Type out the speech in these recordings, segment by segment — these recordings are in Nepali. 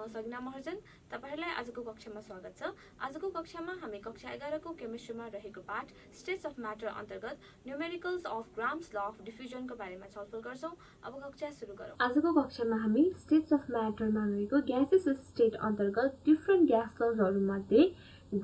म सगिना महर्जन। तपाईहरुलाई आजको कक्षामा स्वागत छ। आजको कक्षामा हामी कक्षा 11 को केमिस्ट्रीमा रहेको पाठ स्टेट्स अफ म्याटर अन्तर्गत numericals of Graham's law of diffusion को बारेमा छलफल गर्छौं। अब कक्षा सुरु गरौं। आजको कक्षामा हामी स्टेट्स अफ म्याटरमा रहेको ग्यासेस स्टेट अन्तर्गत डिफरेन्ट ग्यास लजहरु मध्ये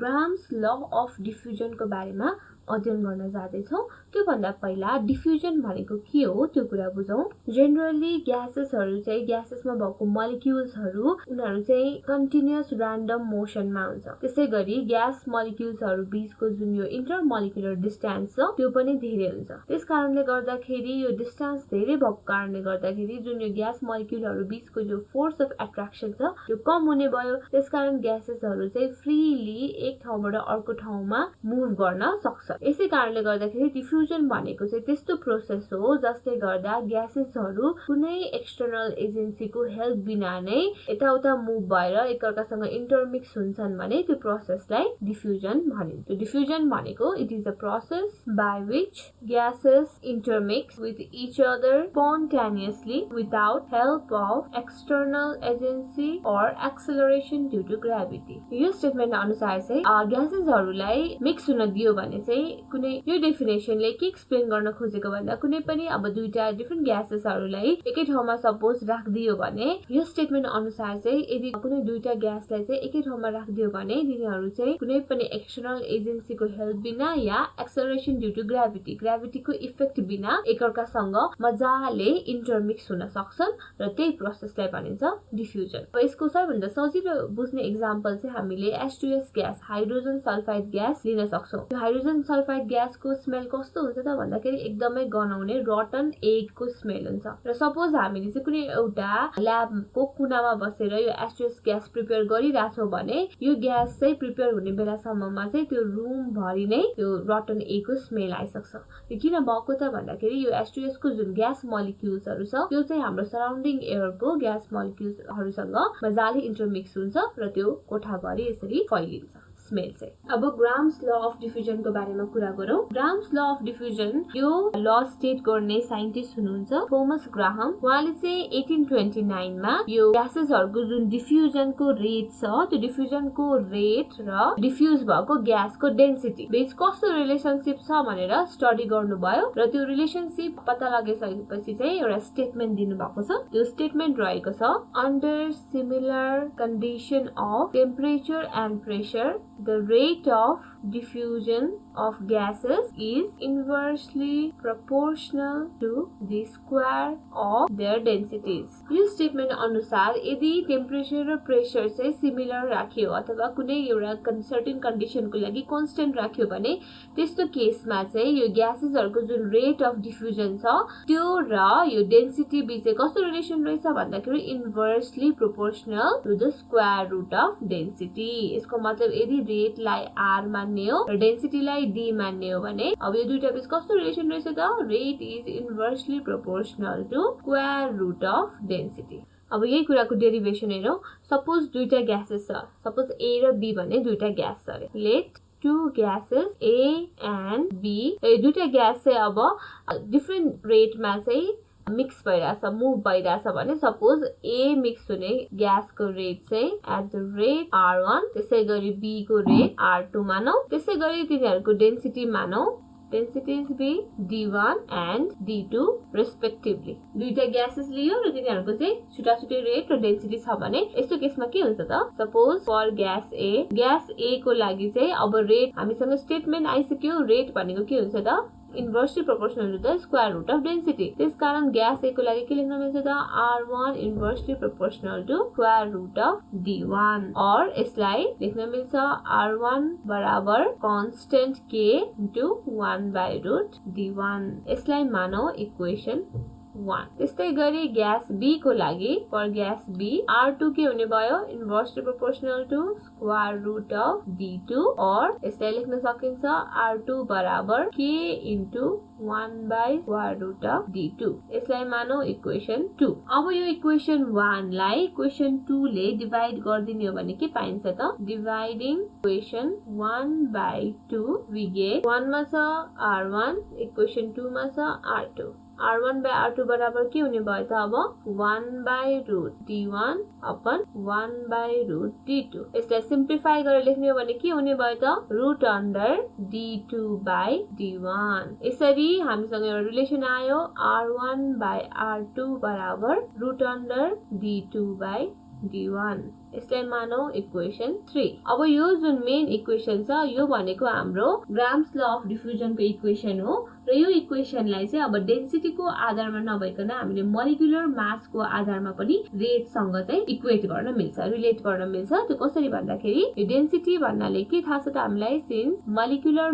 ग्राम्स ल अफ डिफ्युजन को बारेमा अध्ययन गर्न जाँदैछौं। त्यो भन्दा पहिला डिफ्युजन भनेको के हो त्यो कुरा बुझौं। जेनरली ग्यासेसहरु चाहिँ ग्यासेसमा भएको मोलिक्युल्सहरु उनीहरु चाहिँ कन्टिन्युअस र्यान्डम मोसनमा हुन्छ। त्यसैगरी ग्यास मोलिक्युल्सहरु बीचको जुन यो इन्टर मोलिकुलर डिस्टेन्स छ त्यो पनि धेरै हुन्छ। त्यसकारणले गर्दाखेरि यो डिस्टेन्स धेरै भएको कारणले गर्दाखेरि जुन यो ग्यास मोलिक्युलहरु बीचको जो फोर्स अफ एट्र्याक्सन छ त्यो कम हुने भयो। त्यसकारण ग्यासेसहरु चाहिँ फ्रीली एक ठाउँबाट अर्को ठाउँमा मुभ गर्न सक्छ। यसै कारणले गर्दाखेरि डिफ्युजन भनेको चाहिँ त्यस्तो प्रोसेस हो जसले गर्दा ग्यासेसहरु कुनै एक्सटर्नल एजेन्सीको हेल्प बिना नै यताउता मुभ भएर एकअर्कासँग इन्टरमिक्स हुन्छन् भने त्यो प्रोसेसलाई डिफ्युजन भनिन्छ। डिफ्युजन भनेको it is a process by which gases intermix with each other spontaneously without help of external agency और एक्सेलरेसन ड्यू टु ग्रेभिटी। यो स्टेटमेन्ट अनुसार चाहिँ ग्यासेसहरुलाई मिक्स हुन दियो भने चाहिँ कुनै यो डेफिनेसनले के एक्सप्लेन गर्न खोजेको भन्दा कुनै पनि अब दुईटा डिफरेन्ट ग्यासेसहरुलाई एकै ठाउँमा सपोज राख्दियो भने यो स्टेटमेन्ट अनुसार चाहिँ यदि कुनै दुईटा ग्यासलाई चाहिँ एकै ठाउँमा राख्दियो भने तिनीहरु चाहिँ कुनै पनि एक्सटर्नल एजेन्सीको हेल्प बिना या एक्सेलरेसन ड्यू टु ग्रेभिटीको इफेक्ट बिना एकअर्कासँग मजाले इन्टरमिक्स हुन सक्छन् र त्यही प्रोसेसलाई भनिन्छ डिफ्युजन। अब यसको सबैभन्दा सजिलो बुझ्ने एक्जाम्पल चाहिँ हामीले H2S gas hydrogen sulphide gas लिन सक्छौं। यो हाइड्रोजन सल्फाइड ग्यासको स्मेल कस्तो हुन्छ त भन्दाखेरि एकदमै गनाउने रटन एगको स्मेल हुन्छ। र सपोज हामीले चाहिँ कुनै एउटा ल्याबको कुनामा बसेर यो H2S ग्यास प्रिपेयर गरिराछौं भने यो ग्यास चाहिँ प्रिपेयर हुने बेलासम्ममा चाहिँ त्यो रुम भरि नै त्यो रटन एगको स्मेल आइसक्छ। यो किन भएको त भन्दाखेरि यो H2S को जुन ग्यास मोलिक्युल्सहरु छ त्यो चाहिँ हाम्रो सराउन्डिङ एयरको ग्यास मोलिक्युल्सहरुसँग मजाले इन्टरमिक्स हुन्छ र त्यो कोठाभरि यसरी फैलिन्छ स्मेल चाहिँ। अब ग्राम्स ल अफ डिफ्युजन को बारेमा कुरा गरौं। ग्राम्स ल अफ डिफ्युजन यो ल स्टेट गर्ने साइन्टिस्ट हुनुहुन्छ थोमस ग्राहम। उहाँले चाहिँ 1829 मा यो ग्यासेसहरुको जुन डिफ्युजनको रेट छ त्यो डिफ्युजनको रेट र डिफ्युज भएको ग्यासको डेन्सिटी बीच कस्तो रिलेशनशिप छ भनेर स्टडी गर्नुभयो र त्यो रिलेशनशिप पत्ता लगाइसकेपछि चाहिँ एउटा स्टेटमेन्ट दिनु भएको छ। त्यो स्टेटमेन्ट रहेको छ under similar condition of temperature and pressure the rate of diffusion of gases is inversely proportional to the square of their densities। यो स्टेटमेन्ट अनुसार यदि टेम्परेचर र प्रेशर चाहिँ सिमिलर राखियो अथवा कुनै एउटा सर्टेन कन्डिसनको लागि कन्स्टेन्ट राख्यो भने त्यस्तो केसमा चाहिँ यो ग्यासेसहरुको जुन रेट अफ डिफ्युजन छ त्यो र यो डेन्सिटी बीच चाहिँ कस्तो रिलेसन रहेछ भन्दाखेरि inversely proportional to the square root of density. यसको मतलब यदि रेटलाई r मान्ने हो र डेन्सिटीलाई d मान्ने हो भने अब यो दुईटा बीच कस्तो रिलेसन रहेछ त rate is inversely proportional to square root of density. अब यही कुराको डेरिभेसन हेरौं। सपोज दुईटा ग्यासेस छ, सपोज A र B भन्ने दुईटा ग्यास छ। Let two gases A and B यो दुईटा ग्यास चाहिँ अब डिफरेन्ट रेटमा चाहिँ मिक्स भइराछ मुभ भइराछ भने सपोज A मिक्स हुने ग्यासको रेट चाहिँ एट द रेट R1 त्यसैगरी B को रेट R2 मानौ। त्यसैगरी तिनीहरुको डेन्सिटी मानौ densities be D1 and D2 respectively। दुईटा ग्यासेस लियो र तिनीहरुको चाहिँ छुटाछुटै रेट र डेन्सिटी छ भने यस्तो केसमा के हुन्छ त सपोज फर ग्यास A को लागि चाहिँ अब रेट हामीसँग स्टेटमेन्ट आइसक्यो। रेट भनेको के हुन्छ त inversely proportional to the square root of density. त्यसकारण ग्यास A को लागि के लेख्न मिल्छ त R1 inversely proportional to square root of D1 और यसलाई लेख्न मिल्छ R1 बराबर constant K into 1 by root D1। यसलाई मानौ इक्वेसन 1। त्यस्तै गरी ग्यास B को लागि फर ग्यास B R2 के हुने भयो inversely proportional to square root of D2 और यसलाई लेख्न सकिन्छ R2 बराबर K into 1 by square root of D2। यसलाई मानौ इक्वेसन 2। अब यो इक्वेसन 1 लाई इक्वेसन 2 ले डिवाइड गर्दिने हो भने के पाइन्छ त dividing equation 1 by 2 we get 1 मा छ R1 इक्वेसन 2 मा छ R2। R1 by R2 बराबर के हुने भयो त अब 1 by root D1 upon 1 by root D2। यसलाई सिम्प्लिफाई गरेर लेख्ने हो भने के हुने भयो त root under D2 by D1। यसरी हामीसँग एउटा रिलेसन आयो R1 by R2 बराबर root under D2 by D1। यसलाई मानौ इक्वेसन 3। अब यो जुन मेन इक्वेसन छ यो भनेको हाम्रो ग्राम्स ल अफ डिफ्युजन को इक्वेसन हो र यो इक्वेसनलाई चाहिँ अब डेन्सिटी को आधारमा नभइकन हामीले मोलिकुलर मास को आधारमा पनि रेट सँग चाहिँ इक्वेट गर्न मिल्छ, रिलेट गर्न मिल्छ। त्यो कसरी भन्दाखेरि यो डेन्सिटी भन्नाले के थाहा छ त हामीलाई, सिन्स मोलिकुलर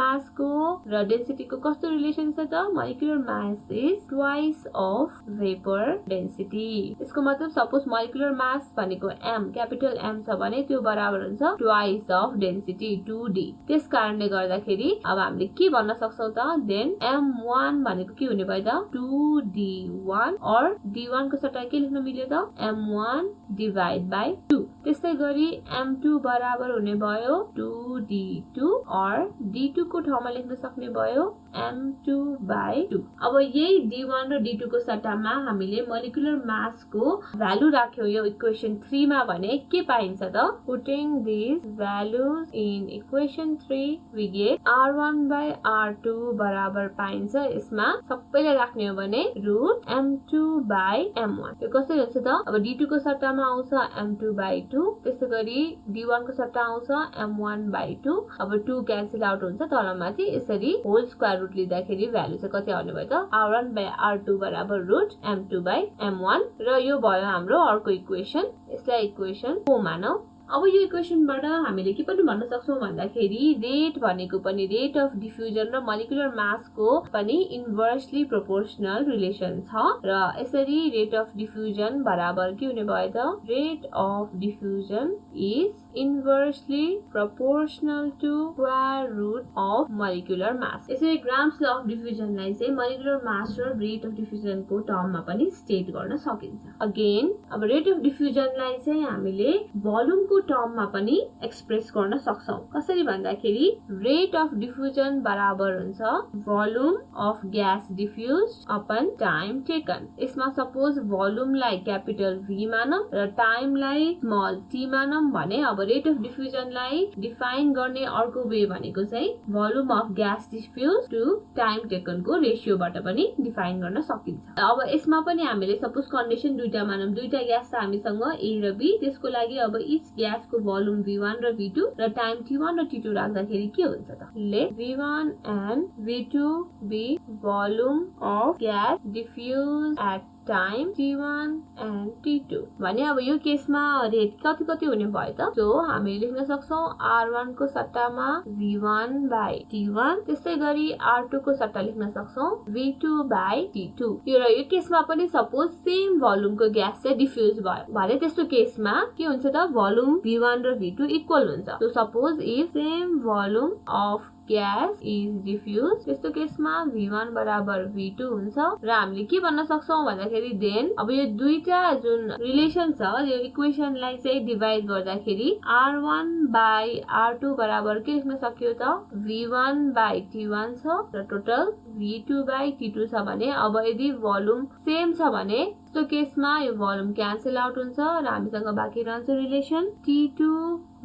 मास को र डेन्सिटी को कस्तो रिलेसन छ त, molecular mass is twice of vapour density. यसको मतलब सपोज मोलिकुलर मास भनेको m क्यापिटल M छ भने त्यो बराबर हुन्छ ट्वाइस अफ डेन्सिटी 2d। त्यस कारणले गर्दाखेरि अब हामीले के भन्न सक्छौं त, देन m1 भनेको के हुने भयो त 2d1 और d1 को सट्टा के लेख्न मिल्यो त m1 डिवाइड बाइ 2। त्यस्तै गरी m2 बराबर हुने भयो 2d2 और d2 को ठाउँमा लेख्न सक्ने भयो m2 बाइ 2। अब यही d1 र d2 को सट्टामा हामीले मोलिकुलर मास को भ्यालु राख्यौ यो इक्वेसन 3 मा भने के पाइन्छ त, putting this values in equation 3 we get r1 by r2 बराबर पाइन्छ। यसमा सबैले राख्ने हो भने रुट m2 by m1। यो कसरी हुन्छ त, अब d2 को सट्टामा आउँछ m2 by 2, त्यसै गरी d1 को सट्टा आउँछ m1 by 2। अब 2 क्यान्सल आउट हुन्छ तलमाथि, यसरी होल स्क्वायर रुट लिँदाखेरि भ्यालु चाहिँ कति आउने भयो त r1 by r2 बराबर रुट m2 by m1 र यो भयो हाम्रो अर्को इक्वेसन। यसलाई इक्वेसन 4 मानौ। अब यो इक्वेसनबाट हामीले के पनि भन्न सक्छौं भन्दाखेरि रेट भनेको पनि रेट अफ डिफ्युजन र मोलिकुलर मास को पनि इन्भर्सली प्रोपोर्शनल रिलेसन छ र यसरी रेट अफ डिफ्युजन बराबर के हुने भयो त, rate of diffusion is inversely proportional to square root of molecular mass. यसरी ग्राम्स ल अफ डिफ्युजनलाई चाहिँ मोलिकुलर मास र रेट अफ डिफ्युजन को टर्ममा पनि स्टेट गर्न सकिन्छ। अगेन अब रेट अफ डिफ्युजनलाई चाहिँ हामीले भोल्युम को टर्ममा पनि एक्सप्रेस गर्न सक्छौं। कसरी भन्दाखेरि रेट अफ डिफ्युजन बराबर हुन्छ volume of gas diffused upon time taken. यसमा सपोज भोल्युमलाई क्यापिटल V मानौं र टाइमलाई स्मल t मानौं भने अब रेट अफ डिफ्युजनलाई डिफाइन गर्ने अर्को वे भनेको चाहिँ volume of gas diffused to time taken को रेशियोबाट पनि डिफाइन गर्न सकिन्छ। अब यसमा पनि हामीले सपोज कन्डिसन दुईटा मानौं, दुईटा ग्यास छ हामीसँग A र B, त्यसको लागि अब इच ग्यास को भोल्युम V1 र V2 र टाइम T1 र T2 राख्दाखेरि के हुन्छ त, let V1 and V2 be volume of gas diffused at time T1 and T2 भने अब यो केसमा रेट कति कति हुने भयो त, सो हामी लेख्न सक्छौं R1 को सट्टामा V1 by T1, त्यस्तै गरी R2 को सट्टा लेख्न सक्छौं V2 by T2। यो केसमा पनि सपोज सेम भोल्युम को ग्यास चाहिँ डिफ्युज भयो भने त्यस्तो केसमा के हुन्छ त, भोल्युम V1 र V2 इक्वल हुन्छ। So suppose if same volume of gas is defuse, त्यस्तो केसमा V1 बराबर V2 हुन्छ र हामीले के भन्न सक्छौं भन्दाखेरि देन अब यो दुईटा जुन रिलेसन छ यो इक्वेसनलाई चाहिँ डिवाइड गर्दाखेरि R1 by R2 बराबर के लेख्न सक्यो त, V1 by T1 छ र टोटल V2 by T2 छ भने अब यदि भोल्युम सेम छ भने त्यस्तो केसमा यो भोल्युम क्यान्सल आउट हुन्छ र हामीसँग बाँकी रहन्छ रिलेसन T2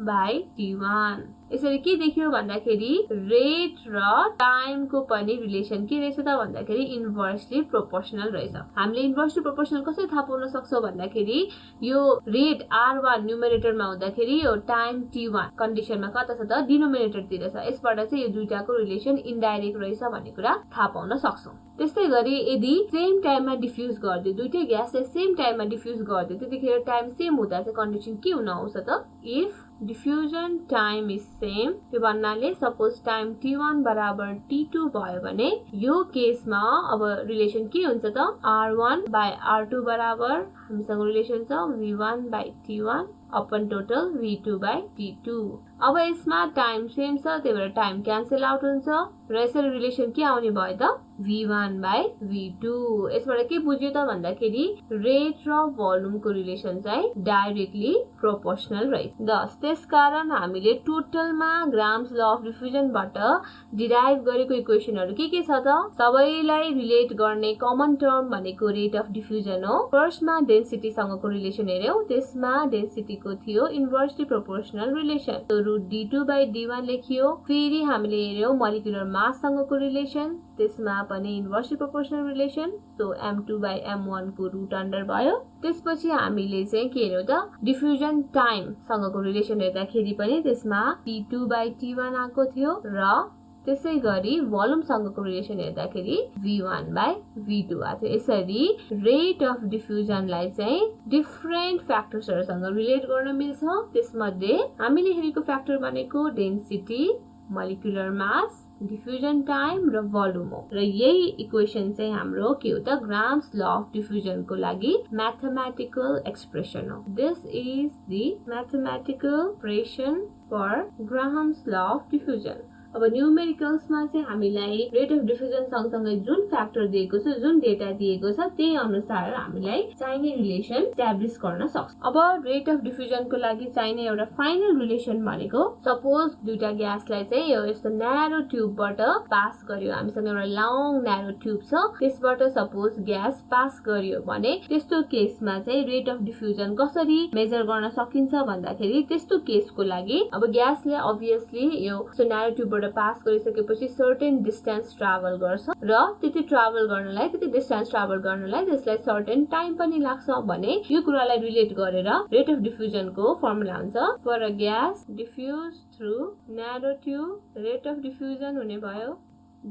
by T1। यसरी के देखियो भन्दाखेरि रेट र टाइम को पनि रिलेसन के रहेछ त भन्दाखेरि इन्भर्सली प्रोपोर्शनल रहेछ। हामीले इन्भर्सली प्रोपोर्शनल कसरी थाहा पाउन सक्छौं भन्दाखेरि यो रेट R1 न्युमरेटरमा हुँदाखेरि यो टाइम T1 कन्डिसनमा कता छ त, डिनोमिनेटर तिर छ। यसबाट चाहिँ यो दुईटाको रिलेसन इन्डाइरेक्ट रहेछ भन्ने कुरा थाहा पाउन सक्छौं। त्यस्तै गरी यदि सेम टाइममा डिफ्युज गर्दै दुईटै ग्यासले सेम टाइममा डिफ्युज गर्दै त्यतिखेर टाइम सेम हुँदा चाहिँ कन्डिसन के हुन आउँछ त, if diffusion time is same, त्यो भन्नाले सपोज टाइम T1 बराबर T2 भयो भने यो केसमा अब रिलेसन के हुन्छ त, R1 by R2 बराबर हामीसँग रिलेसन छ V1 by T1 upon total V2 by T2। अब यसमा टाइम सेम छ त्यही भएर टाइम क्यान्सल आउट हुन्छ र यसरी रिलेसन के आउने भयो त, V1 by V2। यसबाट के बुझ्यो त भन्दाखेरि रेट र भोल्युमको रिलेसन चाहिँ डाइरेक्टली प्रोपोर्सनल रहेछ। थस त्यसकारण हामीले टोटलमा ग्राम्स ल अफ डिफ्युजनबाट डिराइभ गरेको इक्वेसनहरु के छ त सबैलाई रिलेट गर्ने कमन टर्म भनेको रेट अफ डिफ्युजन हो। फर्स्टमा डेन्सिटी सँगको रिलेसन हेर्यौ, त्यसमा डेन्सिटीको थियो inversely proportional relation, so √d2/d1 लेखियो। फेरि हामीले हेर्यौ मोलिकुलर मास सँगको रिलेसन, त्यसमा पनि inversely proportional relation, so m2/m1 को रुट अन्डर भयो। त्यसपछि हामीले चाहिँ के हेर्यौ त डिफ्युजन टाइम सँगको रिलेसन हेर्दाखेरि पनि त्यसमा t2/t1 आएको थियो र त्यसै गरी भोल्युम सँगको रिलेसन हेर्दाखेरि v1/v2 आएको थियो। यसरी रेट अफ डिफ्युजनलाई चाहिँ डिफरेन्ट फ्याक्टर्सहरुसँग रिलेट गर्न मिल्छ। त्यसमध्ये हामीले हेरेको फ्याक्टर भनेको density, molecular mass, diffusion time र भोल्युम हो। र यही इक्वेसन चाहिँ हाम्रो के हो त ग्राम्स ल अफ डिफ्युजन को लागि म्याथमेटिकल एक्सप्रेसन हो। This is the mathematical expression for Graham's law of diffusion. अब न्यूमेरिकल्समा चाहिँ हामीलाई रेट अफ डिफ्युजन सँगसँगै जुन फ्याक्टर दिएको छ, जुन डेटा दिएको छ, त्यही अनुसार हामीलाई चाहिने रिलेसन एस्टाब्लिश गर्न सक्छ। अब रेट अफ डिफ्युजनको लागि चाहिने एउटा फाइनल रिलेसन भनेको सपोज दुईटा ग्यासलाई चाहिँ यो यस्तो न्यारो ट्युबबाट पास गर्यो, हामीसँग एउटा लङ न्यारो ट्युब छ, त्यसबाट सपोज ग्यास पास गर्यो भने त्यस्तो केसमा चाहिँ रेट अफ डिफ्युजन कसरी मेजर गर्न सकिन्छ भन्दाखेरि त्यस्तो केसको लागि अब ग्यासले अभियसली यो न्यारो ट्युब पास गरिसकेपछि सर्टेन डिस्टेन्स ट्राभल गर्छ र त्यति ट्राभल गर्नलाई, त्यति डिस्टेन्स ट्राभल गर्नलाई त्यसलाई सर्टेन टाइम पनि लाग्छ भने यो कुरालाई रिलेट गरेर रेट अफ डिफ्युजनको फर्मुला हुन्छ for a gas diffuse through narrow tube, rate of diffusion हुने भयो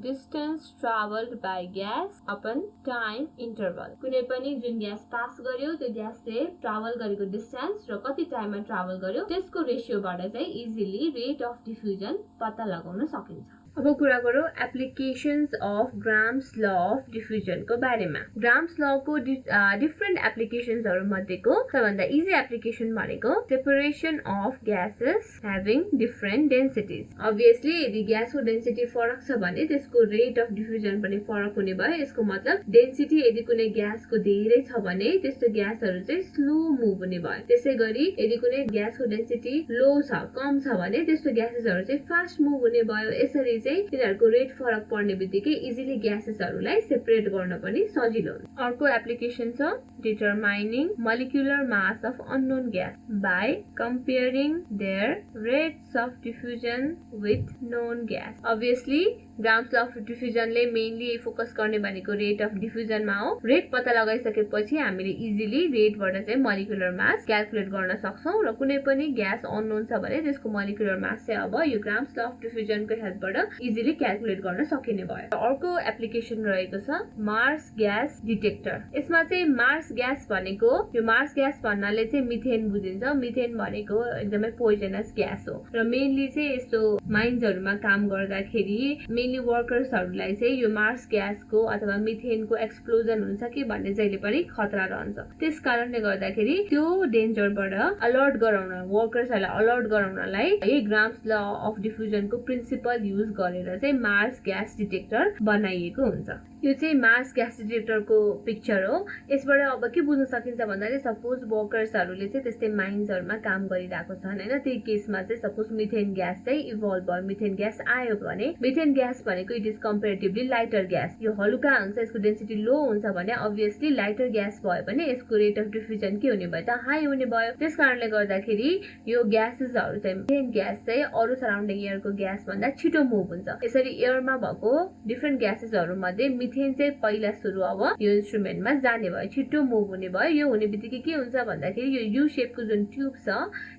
distance travelled by gas upon time interval. कुनै पनि जुन ग्यास पास गर्यो त्यो ग्यासले ट्राभल गरेको डिस्टेन्स र कति टाइममा ट्राभल गर्यो त्यसको रेशियोबाट चाहिँ इजिली रेट अफ डिफ्युजन पत्ता लगाउन सकिन्छ। अब कुरा गरौँ applications of Graham's law of डिफ्युजनको बारेमा। ग्राम्स ल को डिफरेन्ट एप्लिकेशन्सहरु मध्येको सबभन्दा इजी एप्लिकेसन भनेको separation of gases having different densities. Obviously यदि ग्यासको डेन्सिटी फरक छ भने त्यसको रेट अफ डिफ्युजन पनि फरक हुने भयो। यसको मतलब डेन्सिटी यदि कुनै ग्यासको धेरै छ भने त्यस्तो ग्यासहरु चाहिँ स्लो मुभ हुने भयो। त्यसैगरी यदि कुनै ग्यासको डेन्सिटी लो छ, कम छ भने त्यस्तो ग्यासेसहरु चाहिँ फास्ट मुभ हुने भयो। यसरी तिनीहरुको रेट फरक पर्ने बित्तिकै इजिली ग्यासेसहरुलाई सेपरेट गर्न पनि सजिलो हुन्छ। अर्को एप्लिकेसन छ determining molecular mass of unknown gas by comparing their rates of diffusion with known gas. Obviously Graham's law of डिफ्युजनले मेनली फोकस गर्ने भनेको रेट अफ डिफ्युजनमा हो। रेट पत्ता लगाइसकेपछि हामीले इजिली रेटबाट चाहिँ मोलिकुलर मास क्याल्कुलेट गर्न सक्छौं र कुनै पनि ग्यास अननोन छ भने त्यसको मोलिकुलर मास चाहिँ अब यो ग्राम्स ल अफ डिफ्युजनको हेल्पबाट इजिली क्याल्कुलेट गर्न सकिने भयो। अर्को एप्लिकेसन रहेको छ मार्स ग्यास डिटेक्टर। यसमा चाहिँ मार्स ग्यास भनेको यो मार्स ग्यास भन्नाले चाहिँ मिथेन बुझिन्छ। मिथेन भनेको एकदमै पोइजनस ग्यास हो र मेनली चाहिँ यस्तो माइन्सहरुमा काम गर्दाखेरि मेनली वर्कर्सहरुलाई चाहिँ यो मार्स ग्यासको अथवा मिथेनको एक्सप्लोजन हुन्छ कि भन्ने जहिले पनि खतरा रहन्छ। त्यसकारणले गर्दाखेरि त्यो डेन्जरबाट अलर्ट गराउन, वर्कर्सहरुलाई अलर्ट गराउनलाई यही grams law of डिफ्युजनको principal use गरेर चाहिँ मार्स ग्यास डिटेक्टर बनाइएको हुन्छ। यो चाहिँ मार्स ग्यास डिटेक्टरको पिक्चर हो। यसबाट अब के बुझ्न सकिन्छ भन्दाखेरि सपोज वर्कर्सहरुले चाहिँ त्यस्तै माइन्सहरुमा काम गरिरहेको छन् हैन, त्यही केसमा चाहिँ सपोज मिथेन ग्यास चाहिँ इभल्भ भयो, मिथेन ग्यास आयो भने मिथेन ग्यास भनेको it is comparatively lighter gas. यो हलुका हुन्छ, यसको डेन्सिटी लो हुन्छ भने अभियसली लाइटर ग्यास भयो भने यसको रेट अफ डिफ्युजन के हुने भयो त हाई हुने भयो। त्यसकारणले गर्दाखेरि यो ग्यासेसहरु चाहिँ मिथेन ग्यास चाहिँ अरु सराउन्डिङ एयरको ग्यास भन्दा छिटो मुभ हुन्छ। यसरी एयरमा भएको डिफरेन्ट ग्यासेसहरु मध्ये मिथेन चाहिँ पहिला सुरु अब यो इन्स्ट्रुमेन्टमा जाने भयो, छिटो मुभ हुने भयो। यो हुने बित्तिकै के हुन्छ भन्दाखेरि यो यु शेपको जुन ट्युब छ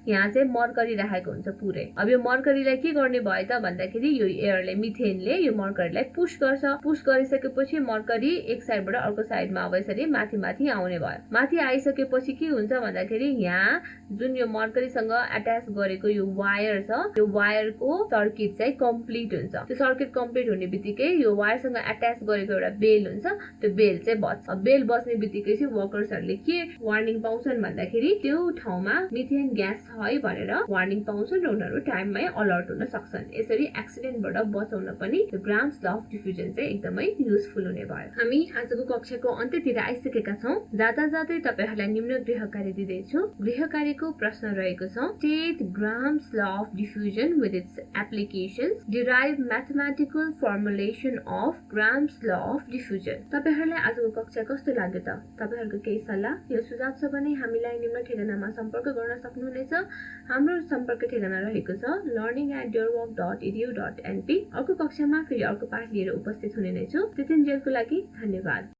यहाँ चाहिँ मर्करी राखेको हुन्छ पुरै। अब यो मर्करीलाई के गर्ने भयो त भन्दाखेरि यो एयरले मिथेनले यो मर्करीलाई पुश गर्छ। पुश गरिसकेपछि मर्करी एक साइडबाट अर्को साइडमा अब यसरी माथि माथि आउने भयो। माथि आइसकेपछि के हुन्छ भन्दाखेरि यहाँ जुन यो मर्करीसँग अट्याच गरेको यो वायर छ, यो वायरको सर्किट चाहिँ कम्प्लिट हुन्छ। त्यो सर्किट कम्प्लिट हुने बित्तिकै यो वायरसँग अट्याच गरेको एउटा बेल हुन्छ त्यो बेल चाहिँ बज्छ बेल बज्ने बित्तिकै चाहिँ वर्कर्सहरूले के वार्निङ पाउँछन् भन्दाखेरि त्यो ठाउँमा मिथेन ग्यास छ है भनेर वार्निङ पाउँछन् र उनीहरू टाइममै अलर्ट हुन सक्छन् यसरी एक्सिडेन्टबाट बचाउन पनि ग्राम्स ल अफ डिफ्युजन चाहिँ एकदमै युजफुल हुने भयो हामी आजको कक्षाको अन्त्यतिर आइसकेका छौं जाँदा जाँदै तपाईहरुलाई निम्न गृह कार्य दिदैछु गृह कार्यको प्रश्न रहेको छ state grams law of diffusion with its applications derive mathematical formulation of Graham's law of diffusion तपाईहरुलाई आजको कक्षा कस्तो लाग्यो त तपाईहरुको केही सल्लाह यो सुझाव छ भने हामीलाई निम्न ठेगानामा सम्पर्क गर्न सक्नुहुनेछ हाम्रो सम्पर्क ठेगाना रहेको छ learning@yourwork.edu.np अर्को कक्षामा फेरि अर्को पाठ लिएर उपस्थित हुने नै छु त्यतिन्जेलको लागि धन्यवाद